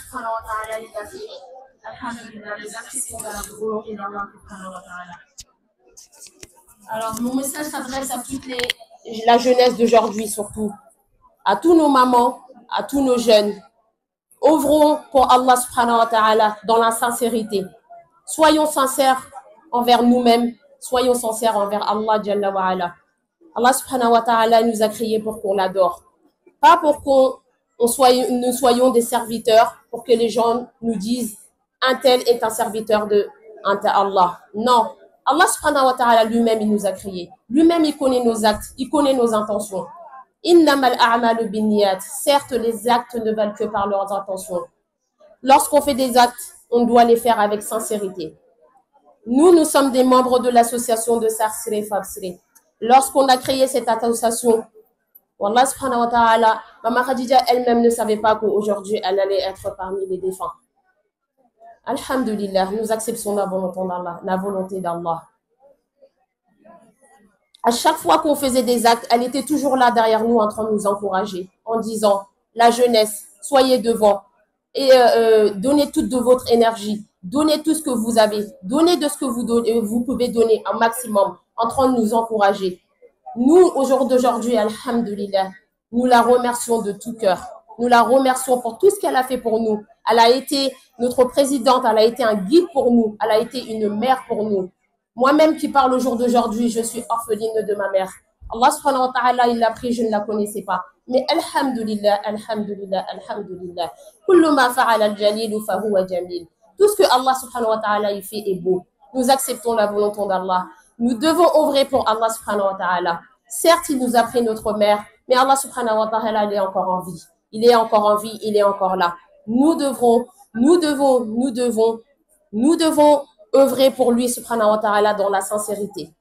subhanahu wa ta'ala les a fait. Alhamdulillah, les actions de la volonté d'Allah subhanahu wa ta'ala. Alors, mon message s'adresse à la jeunesse d'aujourd'hui surtout, à tous nos mamans, à tous nos jeunes. Ouvrons pour Allah subhanahu wa ta'ala dans la sincérité. Soyons sincères envers nous-mêmes, soyons sincères envers Allah Jalla wa ala. Allah subhanahu wa ta'ala nous a créés pour qu'on l'adore. Pas pour nous soyons des serviteurs, pour que les gens nous disent un tel est un serviteur de Allah. Non. Allah subhanahu wa ta'ala lui-même, il nous a créés. Lui-même, il connaît nos actes, il connaît nos intentions. Innamal a'malu binniyat. Certes, les actes ne valent que par leurs intentions. Lorsqu'on fait des actes, on doit les faire avec sincérité. Nous sommes des membres de l'association de Sarsri Fabsri. Lorsqu'on a créé cette association, Wallah subhanahu wa ta'ala, Maman Khadija elle-même ne savait pas qu'aujourd'hui elle allait être parmi les défunts. Alhamdulillah, nous acceptons la volonté d'Allah. À chaque fois qu'on faisait des actes, elle était toujours là derrière nous en train de nous encourager, en disant, la jeunesse, soyez devant et donnez toute de votre énergie, donnez tout ce que vous avez, donnez de ce que vous pouvez donner un maximum, en train de nous encourager. Nous, au jour d'aujourd'hui, alhamdulillah, nous la remercions de tout cœur. Nous la remercions pour tout ce qu'elle a fait pour nous. Elle a été notre présidente, elle a été un guide pour nous, elle a été une mère pour nous. Moi-même qui parle au jour d'aujourd'hui, je suis orpheline de ma mère. Allah subhanahu wa ta'ala, il l'a pris, je ne la connaissais pas. Mais alhamdulillah, alhamdulillah, alhamdulillah. Kullu ma fa'ala al-jalilu fa huwa jamil. Tout ce que Allah subhanahu wa ta'ala il fait est beau. Nous acceptons la volonté d'Allah. Nous devons œuvrer pour Allah subhanahu wa ta'ala. Certes, il nous a pris notre mère, mais Allah subhanahu wa ta'ala, il est encore en vie. Il est encore en vie, il est encore là. Nous devons œuvrer pour lui subhanahu wa ta'ala dans la sincérité.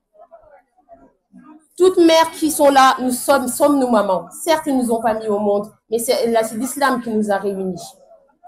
Toutes mères qui sont là, nous sommes nos mamans. Certes, ils ne nous ont pas mis au monde, mais c'est l'islam qui nous a réunis.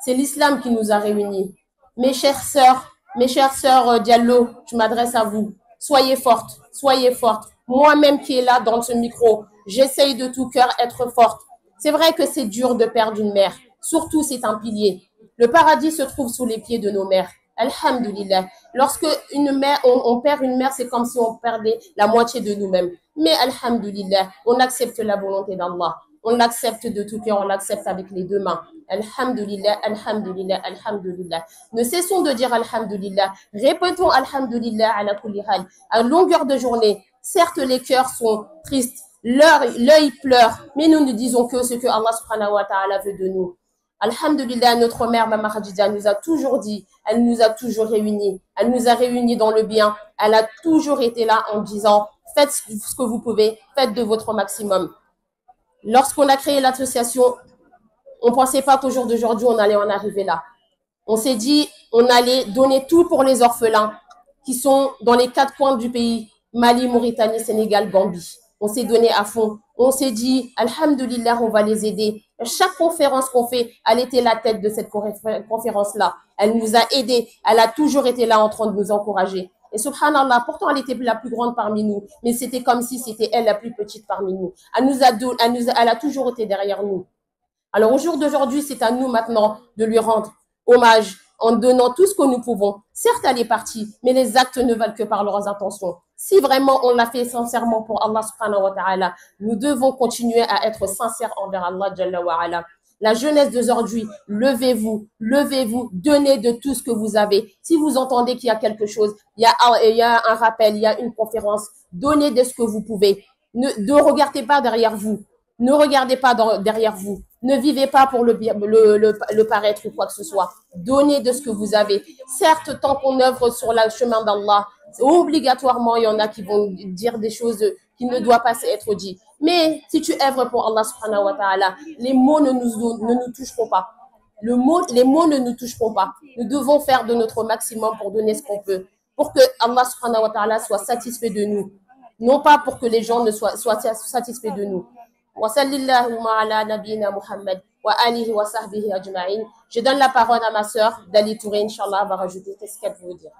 C'est l'islam qui nous a réunis. Mes chères sœurs Diallo, je m'adresse à vous. Soyez fortes, soyez fortes. Moi-même qui est là dans ce micro, j'essaye de tout cœur être forte. C'est vrai que c'est dur de perdre une mère. Surtout, c'est un pilier. Le paradis se trouve sous les pieds de nos mères. Alhamdulillah. Lorsque on perd une mère, c'est comme si on perdait la moitié de nous-mêmes. Mais alhamdulillah, on accepte la volonté d'Allah. On l'accepte de tout cœur, on l'accepte avec les deux mains. Alhamdulillah, alhamdulillah, alhamdulillah. Ne cessons de dire alhamdulillah. Répétons alhamdulillah ala kulli hal. À longueur de journée, certes les cœurs sont tristes, l'œil pleure, mais nous ne disons que ce que Allah subhanahu wa ta'ala veut de nous. Alhamdulillah, notre mère Maman Khadija nous a toujours dit, elle nous a toujours réunis. Elle nous a réunis dans le bien. Elle a toujours été là en disant, faites ce que vous pouvez, faites de votre maximum. Lorsqu'on a créé l'association, on ne pensait pas qu'au jour d'aujourd'hui, on allait en arriver là. On s'est dit, on allait donner tout pour les orphelins qui sont dans les 4 coins du pays, Mali, Mauritanie, Sénégal, Gambie. On s'est donné à fond. On s'est dit, alhamdulillah, on va les aider. Chaque conférence qu'on fait, elle était la tête de cette conférence-là. Elle nous a aidés. Elle a toujours été là en train de nous encourager. Et subhanallah, pourtant elle était la plus grande parmi nous, mais c'était comme si c'était elle la plus petite parmi nous. Elle a toujours été derrière nous. Alors au jour d'aujourd'hui, c'est à nous maintenant de lui rendre hommage en donnant tout ce que nous pouvons. Certes, elle est partie, mais les actes ne valent que par leurs intentions. Si vraiment on l'a fait sincèrement pour Allah subhanahu wa ta'ala, nous devons continuer à être sincères envers Allah Jalla wa ala. La jeunesse d'aujourd'hui, levez-vous, donnez de tout ce que vous avez. Si vous entendez qu'il y a quelque chose, il y a un rappel, il y a une conférence, donnez de ce que vous pouvez. Ne regardez pas derrière vous. Ne regardez pas derrière vous. Ne vivez pas pour le paraître ou quoi que ce soit. Donnez de ce que vous avez. Certes, tant qu'on œuvre sur le chemin d'Allah, obligatoirement, il y en a qui vont dire des choses qui ne doivent pas être dites. Mais si tu œuvres pour Allah subhanahu wa ta'ala, les mots ne nous toucheront pas. Les mots ne nous toucheront pas. Nous devons faire de notre maximum pour donner ce qu'on peut. Pour que Allah subhanahu wa ta'ala soit satisfait de nous. Non pas pour que les gens ne soient satisfaits de nous. Wa sallallahu ala nabina Muhammad wa alihi wa sahbihi ajma'in. Je donne la parole à ma sœur Dali Touré, Inch'Allah, va rajouter ce qu'elle veut dire.